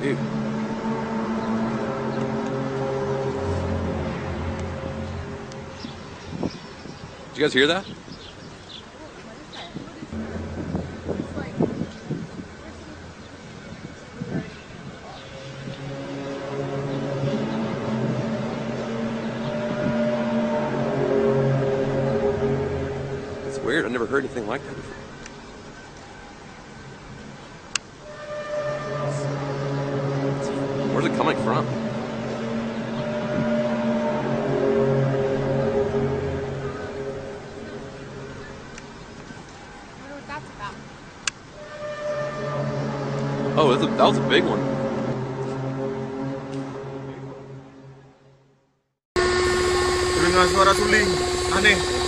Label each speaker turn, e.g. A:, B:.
A: Dude. Did you guys hear that? It's weird. I've never heard anything like that before. Where's it coming from? Oh, that was a big one.
B: Dengar suara suling, aneh.